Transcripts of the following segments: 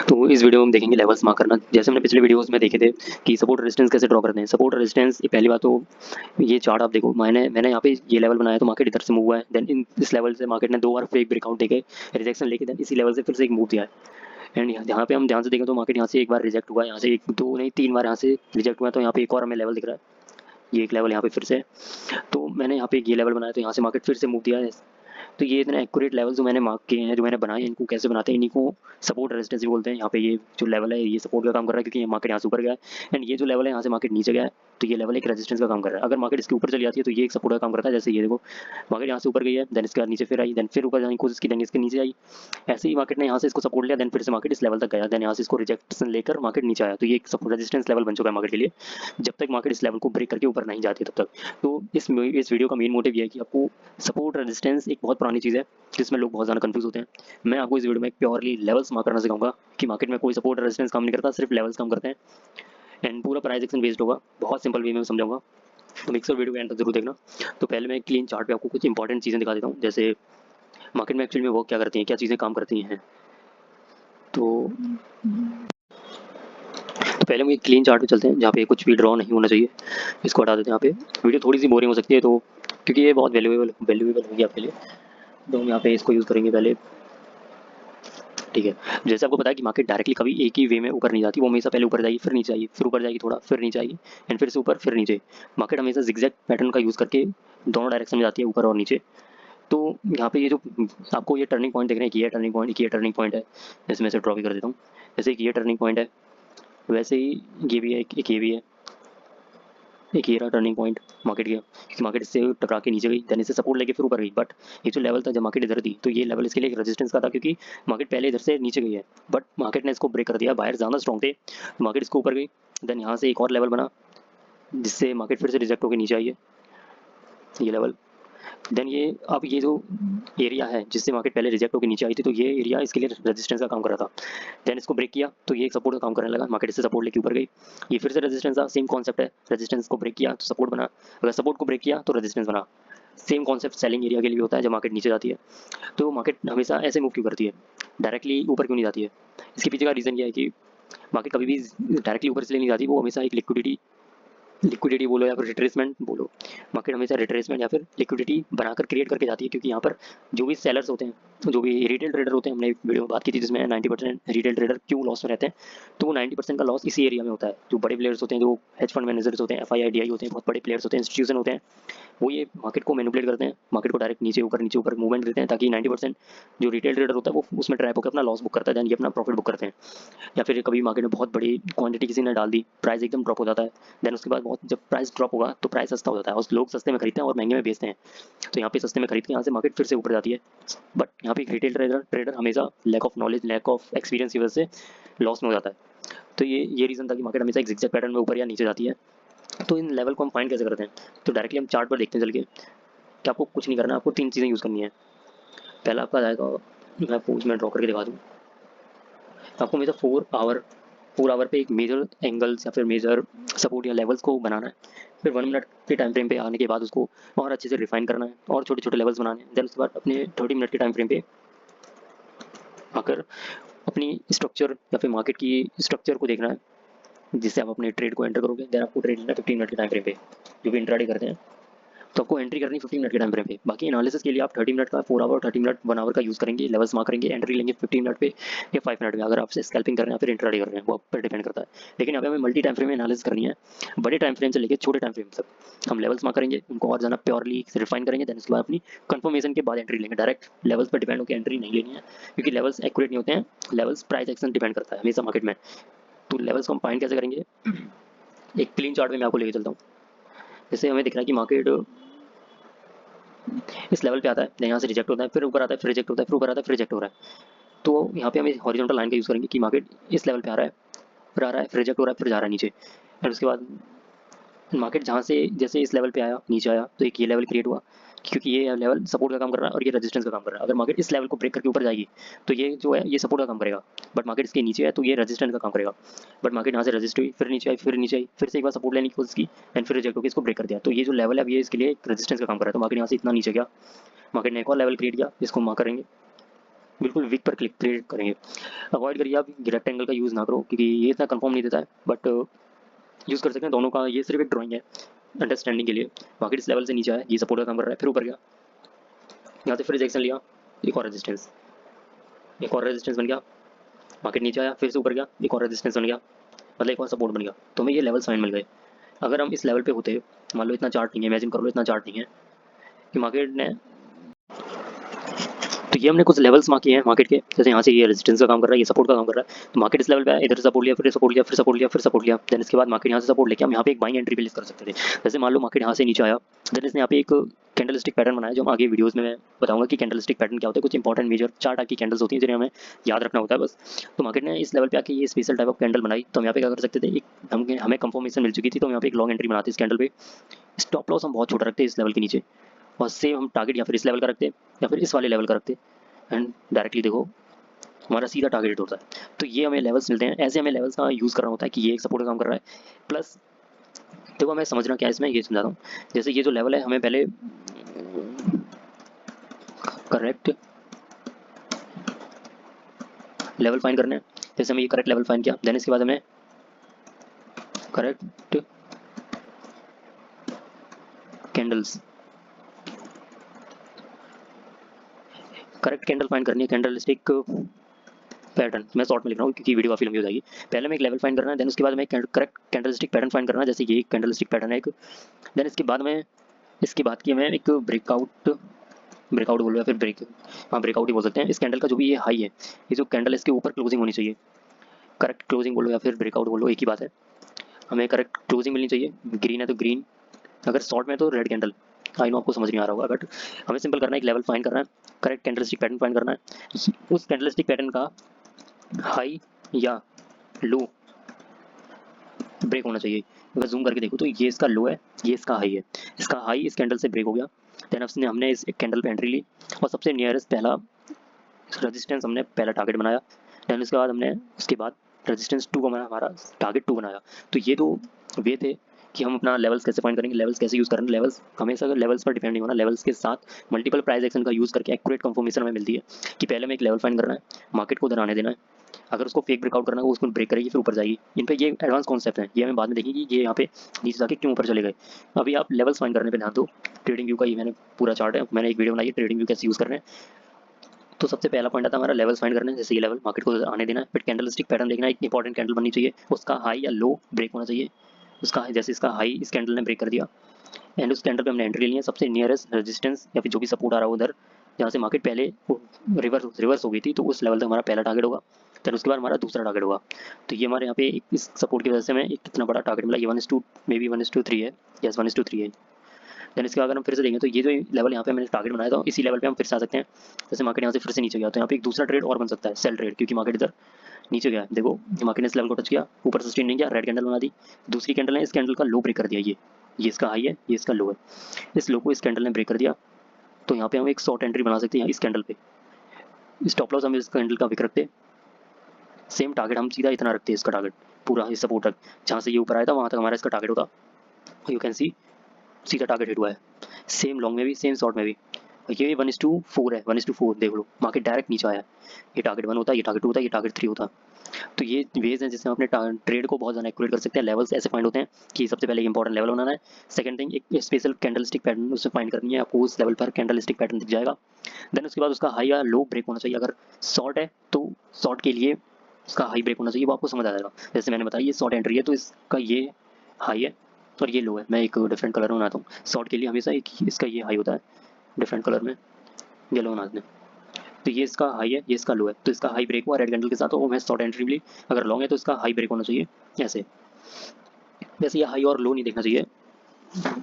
तो इस वीडियो में हम देखेंगे लेवल्स मार्क करना। जैसे हमने पिछले वीडियोस में देखे थे कि सपोर्ट रेजिस्टेंस कैसे ड्रॉ करते हैं। सपोर्ट रेजिस्टेंस पहली बात तो ये चार्ट आप देखो, मैंने यहाँ पे ये लेवल बनाया तो मार्केट इधर से मूव हुआ है, देन इस लेवल से मार्केट ने 2 बार फेक ब्रेकआउट देके रिजेक्शन लेके देन इसी लेवल से फिर से एक मूव दिया है। एंड यहाँ पे हम ध्यान से देखें तो मार्केट यहाँ से एक बार रिजेक्ट हुआ है, यहाँ से एक दो नहीं 3 बार यहाँ से रिजेक्ट हुआ है, तो यहाँ पे एक और हमें लेवल दिख रहा है। ये एक लेवल यहाँ पे फिर से, तो मैंने यहाँ पे ये लेवल बनाया तो यहाँ से मार्केट फिर से मूव दिया है। तो ये इतने एक्यूरेट लेवल जो मैंने मार्क किए हैं, जो मैंने बनाए हैं, इनको कैसे बनाते हैं, इन्हीं को सपोर्ट रेजिस्टेंस भी बोलते हैं। यहाँ पे ये जो लेवल है ये सपोर्ट का काम कर रहा है क्योंकि ये मार्केट यहाँ से ऊपर गया है, एंड ये जो लेवल है यहाँ से मार्केट नीचे गया है, तो ये लेवल एक रेजिस्टेंस का काम कर रहा है। अगर मार्केट इसके ऊपर चली जाती है तो ये एक सपोर्ट का काम करता है। जैसे ये देखो, मार्केट यहाँ से ऊपर गई है, देन इसके बाद नीचे फिर आई, देन फिर ऊपर जाने की कोशिश की, देन इसके नीचे आई। ऐसे ही मार्केट ने यहाँ से इसको सपोर्ट लिया, देन फिर से मार्केट इस लेवल तक गया, देन यहाँ से इसको रिजेक्शन लेकर मार्केट नीचे आया, तो ये एक सपोर्ट रेजिस्टेंस लेवल बन चुका है मार्केट के लिए, जब तक मार्केट इस लेवल को ब्रेक करके ऊपर नहीं जाती तब तक। तो इस वीडियो का मेन मोटिव ये है कि आपको सपोर्ट रेजिस्टेंस एक बहुत पुरानी चीज़ है जिसमें लोग बहुत ज़्यादा कंफ्यूज होते हैं। मैं आपको इस वीडियो में प्योरली लेवल्स मार्क करना सिखाऊंगा कि मार्केट में कोई सपोर्ट रेजिस्टेंस काम नहीं करता, सिर्फ लेवल्स काम करते हैं, एंड पूरा प्राइस एक्शन बेस्ड होगा। बहुत सिंपल वे में समझाऊंगा, तो मिक्सर वीडियो के एंड तक जरूर देखना। तो पहले मैं क्लीन चार्ट पे आपको कुछ इंपॉर्टेंट चीज़ें दिखा देता हूँ, जैसे मार्केट में एक्चुअली में वर्क क्या करती हैं, क्या चीज़ें काम करती हैं। तो पहले हम एक क्लीन चार्ट पे चलते हैं जहाँ पे कुछ भी ड्रॉ नहीं होना चाहिए, इसको हटा देते हैं। यहाँ पे वीडियो थोड़ी सी बोरिंग हो सकती है तो क्योंकि ये बहुत वैल्यूएबल होगी आपके लिए, तो हम यहाँ पे इसको यूज़ करेंगे पहले। ठीक है, जैसे आपको पता है कि मार्केट डायरेक्टली कभी एक ही वे में ऊपर नहीं जाती, वो हमेशा पहले ऊपर जाएगी फिर नीचे आएगी, फिर ऊपर जाएगी थोड़ा फिर नीचे आएगी, एंड फिर से ऊपर फिर नीचे। मार्केट हमेशा जिगजैग पैटर्न का यूज़ करके दोनों डायरेक्शन में जाती है, ऊपर और नीचे। तो यहाँ पे ये जो आपको ये टर्निंग पॉइंट देख रहे हैं कि ये टर्निंग पॉइंट, ये टर्निंग पॉइंट है, जैसे मैं इसे ड्रॉ भी कर देता हूँ। जैसे कि ये टर्निंग पॉइंट है, वैसे ही ये भी है, एक ये भी है, एक ये रहा टर्निंग पॉइंट मार्केट का, क्योंकि मार्केट इससे टकरा के नीचे गई, देन इससे सपोर्ट लेके फिर ऊपर गई, बट ये जो लेवल था जब मार्केट इधर थी तो ये लेवल इसके लिए एक रेजिस्टेंस का था, क्योंकि मार्केट पहले इधर से नीचे गई है, बट मार्केट ने इसको ब्रेक कर दिया, बायर ज़्यादा स्ट्रॉन्ग थे, तो मार्केट इसको ऊपर गई, देन यहाँ से एक और लेवल बना जिससे मार्केट फिर से रिजेक्ट होकर नीचे आई है, ये लेवल। देन ये अब ये जो एरिया है जिससे मार्केट पहले रिजेक्ट होकर नीचे आई थी, तो ये एरिया इसके लिए रेजिस्टेंस का काम कर रहा था। देन इसको ब्रेक किया तो ये एक सपोर्ट का काम करने लगा, मार्केट इससे सपोर्ट लेके ऊपर गई, ये फिर से रेजिस्टेंस था, सेम कॉन्सेप्ट है, रेजिस्टेंस को ब्रेक किया तो सपोर्ट बना, अगर सपोर्ट को ब्रेक किया तो रेजिस्टेंस बना। सेम कॉन्सेप्ट सेलिंग एरिया के लिए भी होता है जब मार्केट नीचे जाती है। तो मार्केट हमेशा ऐसे मूव क्यों करती है, डायरेक्टली ऊपर क्यों नहीं जाती है? इसके पीछे का रीज़न ये है कि मार्केट कभी भी डायरेक्टली ऊपर इसलिए नहीं जाती, वो हमेशा एक लिक्विडिटी बोलो या फिर रिट्रेसमेंट बोलो, मार्केट हमेशा रिट्रेसमेंट या फिर लिक्विडिटी बनाकर क्रिएट करके जाती है, क्योंकि यहाँ पर जो भी सेलर्स होते हैं, तो जो भी रिटेल ट्रेडर होते हैं, हमने वीडियो में बात की थी जिसमें 90% रिटेल ट्रेडर क्यों लॉस में रहते हैं, तो वो 90% का लॉस इसी एरिया में होता है। जो बड़े प्लेयर्स होते हैं, जो हेज फंड मैनेजर्स होते हैं, FII होते हैं, बहुत बड़े प्लेयर्स होते हैं, इंस्टीट्यूशन होते हैं, वो ये मार्केट को मैनिपुलेट करते हैं, मार्केट को डायरेक्ट नीचे ऊपर मूवमेंट देते हैं, ताकि 90% जो रिटेल ट्रेडर होता है वो उसमें ट्रैप होकर अपना लॉस बुक करता है, देन ये अपना प्रॉफिट बुक करते हैं। या फिर कभी मार्केट में बहुत बड़ी क्वांटिटी किसी ने डाल दी, प्राइस एकदम ड्रॉप हो जाता है, देन उसके बाद बहुत जब प्राइस ड्रॉप होगा तो प्राइस सस्ता हो जाता है और लोग सस्ते में खरीदते हैं और महंगे में बेचते हैं, तो यहाँ पे सस्ते में खरीद के यहाँ से मार्केट फिर से ऊपर जाती है। बट यहाँ पे एक रिटेल ट्रेडर हमेशा lack of knowledge, lack of experience की वजह से लॉस में हो जाता है। तो ये रीज़न था कि मार्केट हमेशा एक जिगजैग पैटर्न में ऊपर या नीचे जाती है। तो इन लेवल को हम फाइंड कैसे करते हैं, तो डायरेक्टली हम चार्ट पर देखते हैं चल के, कि आपको कुछ नहीं करना, आपको 3 चीज़ें यूज़ करनी है। पहला आपका आएगा, मैं आपको उसमें ड्रॉ करके दिखा दूँ, आपको हमेशा 4 आवर पे एक मेजर एंगल्स या फिर मेजर सपोर्ट या लेवल्स को बनाना है, फिर 1 मिनट के टाइम फ्रेम पे आने के बाद उसको और अच्छे से रिफाइन करना है और छोटे छोटे लेवल्स बनाने हैं, देन उसके बाद अपने 30 मिनट के टाइम फ्रेम पे आकर अपनी स्ट्रक्चर या फिर मार्केट की स्ट्रक्चर को देखना है, जिससे आप अपने ट्रेड को एंटर करोगे, देन आपको ट्रेड लेना है 15 मिनट के टाइम फ्रेम पे, जो भी इंट्राडे करते हैं, तो आपको एंट्री करनी 15 मिनट के टाइम फ्रेम पे। बाकी एनालिसिस के लिए आप 30 मिनट का, 4 आवर, 30 मिनट, 1 आवर का यूज़ करेंगे, लेवल्स मार्क करेंगे, एंट्री लेंगे 15 मिनट पे या 5 मिनट में, अगर आपसे स्कैल्पिंग कर रहे हैं फिर इंट्राडे कर रहे हैं, वो आप पर डिपेंड करता है। लेकिन यहाँ पे हमें मल्टी टाइम फ्रेम में एनालिसिस करनी है, बड़े टाइम फ्रेम से लेकर छोटे टाइम फ्रेम तक हम लेवल्स मार्क करेंगे, उनको और ज़्यादा प्योरली रिफाइन करेंगे, देन उसके बाद अपनी कंफर्मेशन के बाद एंट्री लेंगे। डायरेक्ट लेवल्स पर डिपेंड होकर एंट्री नहीं लेनी है, क्योंकि लेवल्स एक्यूरेट नहीं होते हैं, लेवल्स प्राइस एक्शन डिपेंड करता है हमेशा मार्केट में। तो लेवल्स को हम फाइंड कैसे करेंगे, एक क्लीन चार्ट में मैं आपको लेके चलता हूँ। जैसे हमें दिख रहा है कि मार्केट इस लेवल पे आता है, यहाँ से रिजेक्ट होता है, फिर ऊपर आता है, फिर रिजेक्ट होता है, फिर ऊपर आता है, फिर रिजेक्ट हो रहा है। तो यहाँ पे हमें हॉरिजॉन्टल लाइन का यूज़ करेंगे कि मार्केट इस लेवल पे आ रहा है, फिर आ रहा है, फिर रिजेक्ट हो रहा है, फिर जा रहा है नीचे, और उसके बाद मार्केट जहाँ से जैसे इस लेवल पे आया, नीचे आया, तो एक ये लेवल क्रिएट हुआ, क्योंकि ये लेवल सपोर्ट का काम कर रहा है और ये रेजिस्टेंस का काम कर रहा है। अगर मार्केट इस लेवल को ब्रेक करके ऊपर जाएगी तो ये जो है ये सपोर्ट का काम करेगा, बट मार्केट इसके नीचे है तो ये रेजिस्टेंस का काम करेगा। बट मार्केट यहाँ से रजिस्ट हुई, फिर नीचे आई, फिर नीचे आई, फिर से एक बार सपोर्ट लेने की कोशिश की, एंड फिर रिजेक्ट होकर इसको ब्रेक कर दिया, तो ये जो लेवल है अब ये इसके लिए एक रेजिस्टेंस का काम कर रहा है। तो मार्केट यहाँ से इतना नीचे गया, मार्केट ने एक और लेवल क्रिएट किया, इसको मार्क करेंगे, बिल्कुल वीक पर क्लिक करेंगे। अवॉइड करिए आप रेक्टेंगल का यूज़ ना करो क्योंकि ये इतना कंफर्म नहीं देता है, बट यूज़ कर सकते हैं दोनों का। ये सिर्फ एक ड्राइंग है अंडरस्टैंडिंग के लिए। बाकी इस लेवल से नीचे आया, ये सपोर्ट का काम कर रहा है, फिर ऊपर गया, यहाँ से फिर रिजेक्शन लिया, एक और रेजिस्टेंस, एक और रेजिस्टेंस बन गया, मार्केट नीचे आया, फिर से ऊपर गया, एक और रेजिस्टेंस बन गया, मतलब एक और सपोर्ट बन गया। तो हमें ये लेवल साइन मिल गए। अगर हम इस लेवल पे होते, मान लो इतना चार्ट नहीं है, इमेजिन कर लो इतना चार्ट नहीं है कि मार्केट ने, तो ये हमने कुछ लेवल्स मार्क किए हैं मार्केट के, जैसे यहाँ से ये रेजिस्टेंस का काम कर रहा है, ये सपोर्ट का काम कर रहा है। तो मार्केट इस लेवल पे आया, इधर से सपोर्ट लिया, फिर सपोर्ट लिया, फिर सपोर्ट लिया, फिर सपोर्ट लिया, देन इसके बाद मार्केट यहाँ से सपोर्ट लेके हम यहाँ पे एक बाइंग एंट्री प्लेस कर सकते थे। जैसे मान लो मार्केट यहाँ से नीचे आया, देन इसने यहाँ पे एक कैंडलस्टिक पैटर्न बनाया, जो हम आगे वीडियोस में मैं बताऊंगा कि कैंडलस्टिक पैटर्न क्या होता है। कुछ इंपॉर्टेंट मेजर 4 टाइप की कैंडल्स होती हैं जिन्हें हमें याद रखना होता है बस। तो मार्केट ने इस लेवल पे आके ये स्पेशल टाइप ऑफ कैंडल बनाई, तो हम यहाँ पे क्या कर सकते थे, एक हमें कंफर्मेशन मिल चुकी थी, तो हम यहाँ पे एक लॉन्ग एंट्री बनाते इस कैंडल पे। स्टॉप लॉस हम बहुत छोटा रखते हैं इस लेवल के नीचे, और सेम हम टारगेट या फिर इस लेवल का रखते या फिर इस वाले लेवल का रखते, एंड डायरेक्टली देखो हमारा सीधा टारगेट होता है। तो ये हमें लेवल्स मिलते हैं, ऐसे हमें लेवल्स का यूज़ करना होता है कि ये एक सपोर्ट का काम कर रहा है। प्लस देखो हमें समझना क्या है इसमें, ये समझाता हूँ। जैसे ये जो लेवल है हमें पहले करेक्ट लेवल फाइंड करना है। जैसे हमें ये करेक्ट लेवल फाइंड किया, देन इसके बाद हमें correct candles, correct candle find करनी है, कैंडलस्टिक पैटर्न। मैं शॉर्ट में लिख रहा हूँ क्योंकि वीडियो काफी लंबी हो जाएगी। पहले हमें एक लेवल फाइंड करना है, देन उसके बाद हमें करेक्ट कैंडलस्टिक पैटर्न फाइंड करना है। जैसे ये कैंडलस्टिक पैटर्न है एक, देन इसके बाद में, इसके बाद की हमें एक ब्रेकआउट, ब्रेकआउट बोलो या फिर ब्रेक, हाँ ब्रेकआउट ही बोल सकते हैं। इस कैंडल का जो भी ये हाई है, ये जो कैंडल है इसके ऊपर क्लोजिंग होनी चाहिए। करेक्ट क्लोजिंग बोलो या फिर ब्रेकआउट बोलो, एक ही बात है। हमें करेक्ट क्लोजिंग मिलनी चाहिए, ग्रीन है तो ग्रीन, अगर शॉर्ट में तो रेड कैंडल। आई नो आपको समझ नहीं आ रहा होगा, बट हमें सिंपल करना है, एक लेवल फाइंड करना है, करेक्ट कैंडलस्टिक पैटर्न फाइंड करना है, उस कैंडलस्टिक पैटर्न का हाई या लो ब्रेक होना चाहिए। अगर जूम करके देखो तो ये इसका लो है, ये इसका हाई है, इसका हाई इस कैंडल से ब्रेक हो गया, देन उसने हमने इस कैंडल पे एंट्री ली और सबसे नियरेस्ट पहला रेजिस्टेंस हमने पहला टारगेट बनाया, देन उसके बाद हमने उसके बाद रेजिस्टेंस 2 को हमारा हमारा टारगेट 2 बनाया। तो ये तो वे थे कि हम अपना लेवल्स कैसे फाइंड करेंगे, लेवल्स कैसे यूज़ करेंगे। लेवल्स हमेशा लेवल्स पर डिपेंड नहीं होना, लेवल्स के साथ मल्टीपल प्राइस एक्शन का यूज़ करके एक्यूरेट कंफर्मेशन हमें मिलती है कि पहले हमें एक लेवल फाइंड करना है, मार्केट को उधर आने देना है, अगर उसको फेक ब्रेकआउट करना है वो उसको ब्रेक करेगी फिर ऊपर जाएगी। इन पे ये एडवांस कॉन्सेप्ट है, ये हमें बाद में देखेंगे कि ये यहाँ पे नीचे जाके क्यों ऊपर चले गए। अभी आप लेवल्स फाइंड करने पे ध्यान दो। ट्रेडिंग व्यू का ये मैंने पूरा चार्ट है, मैंने एक वीडियो बनाई है ट्रेडिंग व्यू कैसे यूज़ कर रहे हैं। तो सबसे पहला पॉइंट आता है हमारा लेवल्स फाइंड करना है, जैसे ये लेवल मार्केट को आने देना है, फिर कैंडलस्टिक पैटर्न देखना है, एक इंपॉर्टेंट कैंडल बननी चाहिए, उसका हाई या लो ब्रेक होना चाहिए, उसका जैसे इसका हाई इस कैंडल ने ब्रेक कर दिया, एंड उस कैंडल पे हमने एंट्री ली है, सबसे नियरेस्ट रेजिस्टेंस या फिर जो भी सपोर्ट आ रहा है उधर, जहाँ से मार्केट पहले रिवर्स हो गई थी, तो उस लेवल तक हमारा पहला टारगेट होगा, फिर उसके बाद हमारा दूसरा टारगेट होगा। तो ये हमारे यहाँ पे इस सपोर्ट की वजह से हमें एक कितना बड़ा टारगेट मिला, ये 1:2 मे बी 1:3 है, यस 1:3 है। देन इसके बाद अगर हम फिर से देखें तो ये जो लेवल यहाँ पे मैंने टारगेट बनाया था, इसी लेवल पे हम फिर से आ सकते हैं। जैसे मार्केट यहाँ से फिर से नीचे गया तो यहाँ पे एक दूसरा ट्रेड और बन सकता है, सेल ट्रेड, क्योंकि मार्केट इधर नीचे गया है। देखो मार्केट ने इस लेवल को टच किया, ऊपर सस्टेन नहीं किया, रेड कैंडल बना दी, दूसरी कैंडल ने इस कैंडल का लो ब्रेक कर दिया, ये इसका हाई है, ये इसका लो है, इस लो को इस कैंडल ने ब्रेक कर दिया। तो यहाँ पे हम एक शॉर्ट एंट्री बना सकते हैं इस कैंडल पे, स्टॉप लॉस हम इस कैंडल का विक रखते, सेम टारगेट हम सीधा इतना रखते हैं, इसका टारगेट पूरा इस सपोर्ट तक, जहाँ से ये ऊपर आया था वहाँ तक हमारा इसका टारगेट होता। यू कैन सी सीधा टारगेट हिट हुआ है, सेम लॉन्ग में भी सेम शॉर्ट में भी। और ये 1:4 है, 1:4 देख लो, मार्केट डायरेक्ट नीचे आया, ये टारगेट 1 होता है, ये टारगेट 2 होता है, ये टारगेट 3 होता। तो ये वेज हैं जिससे हम अपने ट्रेड को बहुत ज़्यादा एक्यूरेट कर सकते हैं। लेवल्स ऐसे फाइंड होते हैं कि सबसे पहले एक इंपॉर्टेंट लेवल बनाना है, सेकंड थिंग एक स्पेशल कैंडलस्टिक पैटर्न उससे फाइंड करनी है, आपको उस लेवल पर कैंडलस्टिक पैटर्न दिख जाएगा, देन उसके बाद उसका हाई या लो ब्रेक होना चाहिए। अगर शॉर्ट है तो शॉर्ट के लिए उसका हाई ब्रेक होना चाहिए, वो आपको समझ आ जाएगा। जैसे मैंने बताया ये शॉर्ट एंट्री है तो इसका ये हाई है और ये लो है, मैं एक डिफरेंट कलर में बनाता हूँ। शॉर्ट के लिए हमेशा एक इसका ये हाई होता है डिफरेंट कलर में, येलो बनाते हैं। तो ये इसका हाई है, ये इसका लो है, तो इसका हाई ब्रेक हुआ रेड कैंडल के साथ, तो मैं शॉर्ट एंट्री ली। अगर लॉन्ग है तो इसका हाई ब्रेक होना चाहिए ऐसे। वैसे ये हाई और लो नहीं देखना चाहिए,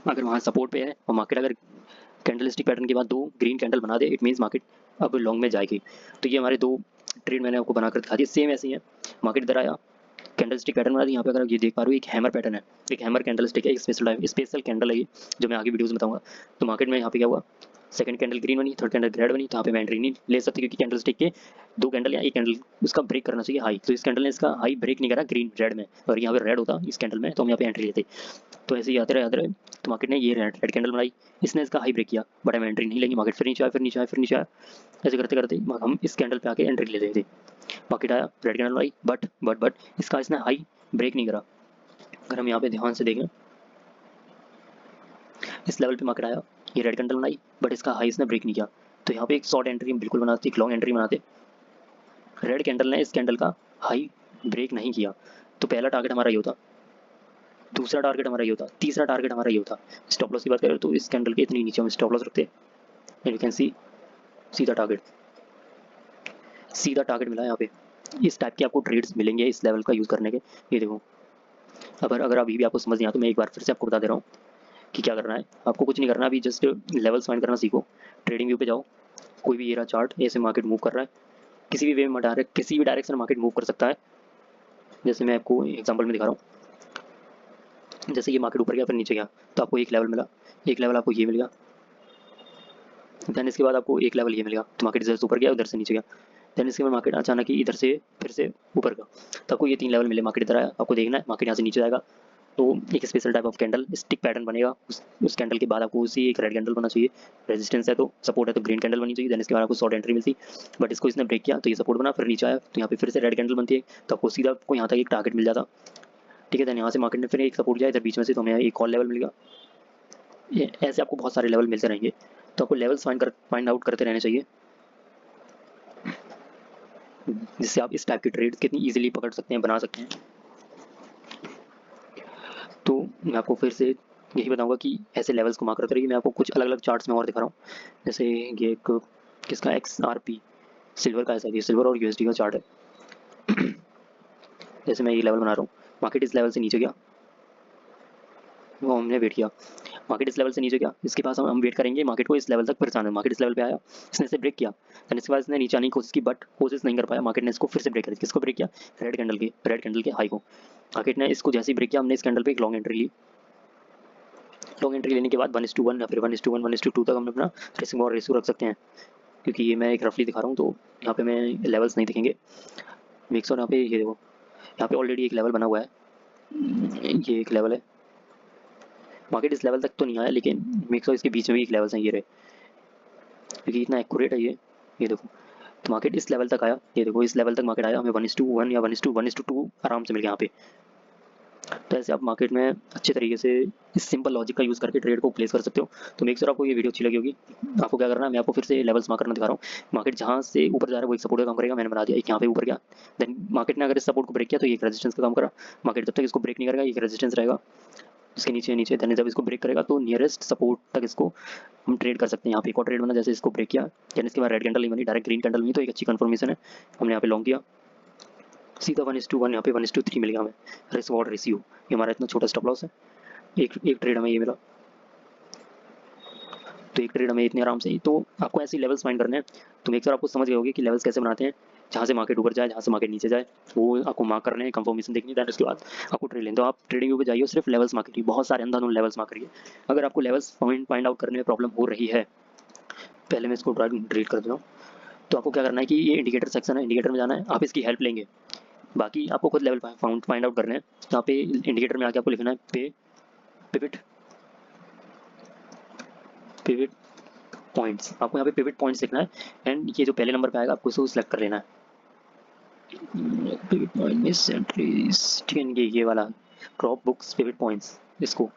अगर वहाँ सपोर्ट पे है और मार्केट अगर कैंडलस्टिक पैटर्न के बाद 2 ग्रीन कैंडल बना दे, इट मीन्स मार्केट अब लॉन्ग में जाएगी। तो ये हमारे 2 ट्रेड मैंने आपको बनाकर दिखा दिए, सेम ऐसे ही है। मार्केट इधर आया, कैंडलस्टिक पैटर्न बना दी, यहाँ पे अगर ये देख पा रहे हो एक हैमर पैटर्न है, एक हैमर कैंडलस्टिक है, एक स्पेशल कैंडल है ये, जो मैं आगे वीडियोस में बताऊंगा। तो मार्केट में यहाँ पे क्या हुआ, सेकंड कैंडल ग्रीन बनी, थर्ड कैंडल रेड बनी, तो यहाँ पे मैं एंट्री नहीं ले सकती क्योंकि कैंडल स्टिक के 2 कैंडल या एक कैंडल उसका ब्रेक करना चाहिए हाई, तो इस कैंडल ने इसका हाई ब्रेक नहीं करा ग्रीन रेड में, और यहाँ पे रेड होता इस कैंडल में तो हम यहाँ पे एंट्री लेते। तो ऐसे ही आते रहे तो मार्केट ने ये रेड कैंडल बनाई, इसने इसका हाई ब्रेक किया बट हम एंट्री नहीं लेंगे, मार्केट फिर नीचे आया, फिर नीचे आया, फिर नीचे आया, ऐसे करते करते हम इस कैंडल पे आके एंट्री ले लेते। मार्केट आया, रेड कैंडल बनाई, बट इसका इसने हाई ब्रेक नहीं करा। अगर हम यहाँ पे ध्यान से देखें, इस लेवल पे मार्केट आया, ये रेड कैंडल बनाई बट इसका हाई इसने ब्रेक नहीं किया, तो यहाँ पे एक शॉर्ट एंट्री हम बिल्कुल बनाते, एक लॉन्ग एंट्री बनाते। रेड कैंडल ने इस कैंडल का हाई ब्रेक नहीं किया, तो पहला टारगेट हमारा ये होता, दूसरा टारगेट हमारा ये होता, तीसरा टारगेट हमारा ये होता। स्टॉप लॉस की बात करें तो इस कैंडल के इतनी नीचे हम स्टॉप लॉस रखते एंड यू कैन सी सीधा टारगेट, सीधा टारगेट मिला यहाँ पे। इस टाइप के आपको ट्रेड्स मिलेंगे इस लेवल का यूज़ करने के। ये देखो, अगर अभी भी आपको समझ नहीं आया तो मैं एक बार फिर से आपको बता दे रहा हूँ कि क्या करना है। आपको कुछ नहीं करना, अभी जस्ट लेवल्स फाइंड करना सीखो। ट्रेडिंग व्यू पे जाओ, कोई भी ये रहा चार्ट, ऐसे मार्केट मूव कर रहा है, किसी भी वे में डायरेक्ट किसी भी डायरेक्शन में मार्केट मूव कर सकता है। जैसे मैं आपको एग्जांपल में दिखा रहा हूँ, जैसे ये मार्केट ऊपर गया फिर नीचे गया तो आपको एक लेवल मिला, एक लेवल आपको ये मिल गया, देन इसके बाद आपको एक लेवल ये मिल गया, तो मार्केट इधर से ऊपर गया उधर से नीचे गया, देन इसके बाद मार्केट अचानक ही इधर से फिर से ऊपर गया, तो आपको ये 3 लेवल मिले। मार्केट इधर आया, आपको देखना है मार्केट यहाँ से नीचे जाएगा तो एक special type of candle stick pattern बनेगा, उस कैंडल के बाद आपको उसी एक रेड कैंडल बनना चाहिए, रेजिस्टेंस है तो सपोर्ट है तो ग्रीन कैंडल बननी चाहिए, देन इसके बाद आपको शॉर्ट एंट्री मिलती, बट इसको इसने ब्रेक किया तो ये सपोर्ट बना, फिर नीचे आया तो यहाँ पे फिर से रेड कैंडल बनती है, तो आपको सीधा आपको यहाँ तक एक टारगेट मिल जाता। ठीक है, देन यहाँ से मार्केट ने फिर एक सपोर्ट किया इधर बीच में से, तो हमें एक और लेवल मिल गया। ऐसे आपको बहुत सारे लेवल मिलते रहेंगे, तो आपको लेवल्स फाइंड आउट करते रहने चाहिए, जिससे आप इस टाइप की ट्रेड कितनी इजीली पकड़ सकते हैं, बना सकते हैं। तो मैं आपको फिर से यही बताऊंगा कि ऐसे लेवल्स को मार्क करते रहिए। मैं आपको कुछ अलग अलग चार्ट्स में और दिखा रहा हूँ, जैसे ये एक किसका XRP सिल्वर का, ऐसा ये सिल्वर और USD का चार्ट है। जैसे मैं ये लेवल बना रहा हूँ, मार्केट इस लेवल से नीचे गया, वो हमने वेट किया, मार्केट इस लेवल से नीचे गया, इसके पास हम वेट करेंगे मार्केट को इस लेवल तक पहुंचाना है। मार्केट इस लेवल पे आया, इसने इसे ब्रेक किया, देन इसके बाद इसने नीचे आने की कोशिश की बट कोशिश नहीं कर पाया, मार्केट ने इसको फिर से ब्रेक कर दिया। किसको ब्रेक किया? रेड कैंडल के हाई को। मार्केट ने इसको जैसे ही ब्रेक किया, हमने इस कैंडल पे एक लॉन्ग एंट्री ली, लॉन्ग एंट्री लेने के बाद 1:1 या फिर 1:1 1:2 तक हम अपना रिस्क और रेशियो रख सकते हैं, क्योंकि ये मैं एक रफली दिखा रहा हूँ तो यहाँ पे मैं लेवल्स नहीं दिखेंगे। मिक्स और यहाँ पे ये देखो, यहाँ पे ऑलरेडी एक लेवल बना हुआ है, ये एक लेवल है, मार्केट इस लेवल तक तो नहीं आया लेकिन मिक्स और इसके बीच में भी एक लेवल है ये रहे, क्योंकि इतना एक्यूरेट है ये देखो। तो मार्केट इस लेवल तक आया, ये देखो इस लेवल तक मार्केट आया, हमें 1:1 या 1:2 आराम से मिल गया यहाँ पे। तो ऐसे आप मार्केट में अच्छे तरीके से इस सिंपल लॉजिक का यूज़ करके ट्रेड को प्लेस कर सकते हो। तो मेक श्योर आपको ये वीडियो अच्छी लगी होगी। आपको क्या करना है, मैं आपको फिर से लेवल्स मार्क करना दिखा रहा हूँ। मार्केट जहाँ से ऊपर जा रहा है वो एक सपोर्ट का काम करेगा, मैंने बना दिया, एक यहाँ पे ऊपर गया, देन मार्केट ने अगर इस सपोर्ट को ब्रेक किया तो ये एक रेजिस्टेंस का काम करा, मार्केट जब तक इसको ब्रेक नहीं करेगा एक रेजिस्टेंस रहेगा, इसके नीचे देन जब इसको ब्रेक करेगा तो नियरेस्ट सपोर्ट तक इसको हम ट्रेड कर सकते हैं। यहाँ पे एक और ट्रेड बना, जैसे इसको ब्रेक किया, देन इसके बाद रेड कैंडल नहीं बनी, डायरेक्ट ग्रीन कैंडल बनी, तो एक अच्छी कन्फर्मेशन है, हमने यहाँ पे लॉन्ग किया, सीधा 1:1 यहाँ पे 1:3 मिल गया हमें रिस्क और रेशियो। ये हमारा इतना छोटा स्टॉप लॉस है, एक ट्रेड हमें ये मिला, तो एक ट्रेड हमें इतने आराम से ही। तो आपको ऐसे लेवल्स फाइंड करने हैं, तो एक बार आपको समझ गए होगे कि लेवल्स कैसे बनाते हैं, जहाँ से मार्केट ऊपर जाए जहाँ से मार्केट नीचे जाए वो आपको मार्क करने हैं, कंफर्मेशन देखनी है, उसके बाद आपको ट्रेड लें। तो आप ट्रेडिंग पे जाइए, सिर्फ लेवल्स मार्क करिए, बहुत सारे अंधाधुंध लेवल्स मार्क करिए। अगर आपको लेवल्स फाइंड आउट करने में प्रॉब्लम हो रही है, पहले मैं इसको डिलीट कर देता हूँ, तो आपको क्या करना है कि ये इंडिकेटर सेक्शन है, इंडिकेटर में जाना है, आप इसकी हेल्प लेंगे, बाकी आपको खुद लेवल फाइंड आउट करने हैं। यहाँ पे इंडिकेटर में आके आपको लिखना है पिविट पॉइंट्स, आपको यहाँ पे पिविट पॉइंट्स लिखना है, एंड ये जो पहले नंबर पे आएगा आपको इसको सिलेक्ट कर लेना है, पिविट पॉइंट मिस एंट्रीज, ठीक है, ये वाला ड्रॉप बुक्स पिविट पॉइंट्स, इसको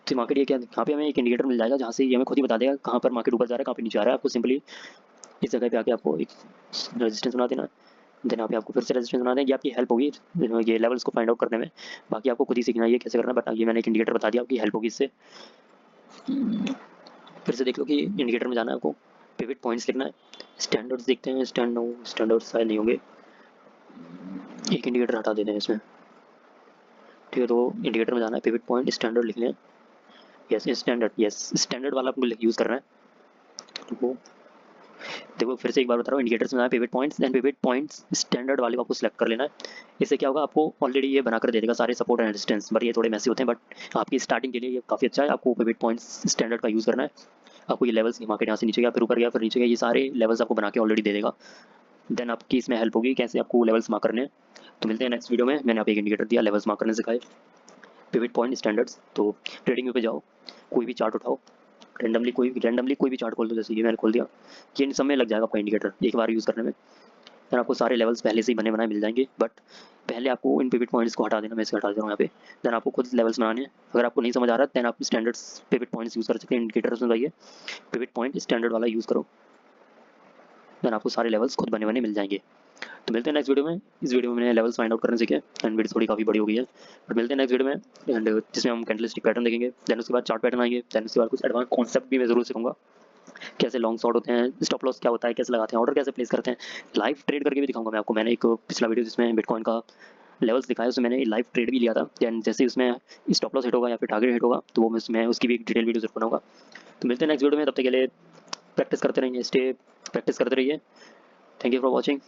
तो मार्केट ये क्या, यहाँ पे हमें एक इंडिकेटर मिल जाएगा जहाँ से ये हमें खुद ही बता देगा कहाँ पर मार्केट ऊपर जा रहा है कहाँ पे नीचे आ रहा है। आपको सिंपली इस जगह पे आके आपको एक रेजिस्टेंस बना देना, देन यहाँ पे आपको फिर से रेजिस्टेंस बना दें, ये आपकी हेल्प होगी ये लेवल्स को फाइंड आउट करने में। बाकी आपको खुद ही सीखना है ये कैसे करना है, बट ये मैंने एक इंडिकेटर बता दिया, आपकी हेल्प होगी इससे। फिर से देख लो कि इंडिकेटर में जाना है आपको, पिवट पॉइंट्स लिखना है, स्टैंडर्ड्स देखते हैं, स्टैंडर्ड्स शायद नहीं होंगे, एक इंडिकेटर हटा देते हैं इसमें, ठीक है। तो इंडिकेटर में जाना है, पिवट पॉइंट स्टैंडर्ड लिखने हैं, यस स्टैंडर्ड वाला आपको यूज़ करना है। वो देखो फिर से एक बार बता रहा हूँ, इंडिकेटर्स में आए pivot points, then pivot points standard वाले को आपको सेलेक्ट कर लेना है। इससे क्या होगा, आपको ऑलरेडी ये बनाकर दे देगा सारे सपोर्ट एंड रेजिस्टेंस, बट ये थोड़े मैसी होते हैं, बट आपकी स्टार्टिंग के लिए ये काफ़ी अच्छा है। आपको पिवट पॉइंट्स स्टैंडर्ड का यूज़ करना है। आपको ये लेवल्स, ये मार्केट यहाँ से नीचे गया, फिर ऊपर गया, फिर नीचे गया, ये सारे लेवल्स आपको बना के ऑलरेडी दे देगा। देन आपकी इसमें हेल्प होगी कैसे आपको लेवल्स मार्क करने हैं। तो मिलते हैं नेक्स्ट वीडियो में। मैंने आप एक इंडिकेटर दिया, लेवल्स मार्क करने सिखाए, पिवट पॉइंट स्टैंडर्ड्स। तो ट्रेडिंग व्यू पे जाओ, कोई भी चार्ट उठाओ, रेंडमली कोई भी चार्ट खोल दो, जैसे ये मैंने खोल दिया, ये इन सब में लग जाएगा आपका इंडिकेटर एक बार यूज़ करने में। देन आपको सारे लेवल्स पहले से ही बने बनाए मिल जाएंगे, बट पहले आपको इन पिवट पॉइंट्स को हटा देना, मैं इसे हटा दे रहा हूँ यहाँ पे। देन आपको खुद लेवल्स बनाने हैं। अगर आपको नहीं समझ आ रहा देन आप स्टैंडर्ड्स पिवट पॉइंट्स यूज़ कर सकते हैं, इंडिकेटर्स में जाइए, पिवट पॉइंट स्टैंडर्ड वाला यूज़ करो, देन आपको सारे लेवल्स खुद बने बने मिल जाएंगे। तो मिलते हैं नेक्स्ट वीडियो में। इस वीडियो में मैंने लेवल्स फाइंड आउट करने सीखे एंड वीडियो थोड़ी काफ़ी बड़ी हो गई है, बट मिलते हैं नेक्स्ट वीडियो में एंड जिसमें हम कैंडलस्टिक पैटर्न देखेंगे, देन उसके बाद चार्ट पैटर्न आएंगे, देन उसके बाद कुछ एडवांस कॉन्सेप्ट भी मैं जरूर सीखूंगा, कैसे लॉन्ग शॉट होते हैं, स्टॉप लॉस क्या होता है, कैसे लगाते हैं, ऑर्डर कैसे प्लेस करते हैं, लाइव ट्रेड करके भी दिखाऊंगा मैं आपको। मैंने एक पिछला वीडियो जिसमें बिटकॉइन का लेवल्स दिखाया, उसमें मैंने लाइव ट्रेड भी लिया था, देन जैसे उसमें स्टॉप लॉस हिट होगा या फिर टारगेट हिट होगा तो वो मैं उसकी भी एक डिटेल वीडियो जरूर बनाऊंगा। तो मिलते हैं नेक्स्ट वीडियो में, तब तक के लिए प्रैक्टिस करते रहिए, स्टे प्रैक्टिस करते रहिए। Thank you for watching.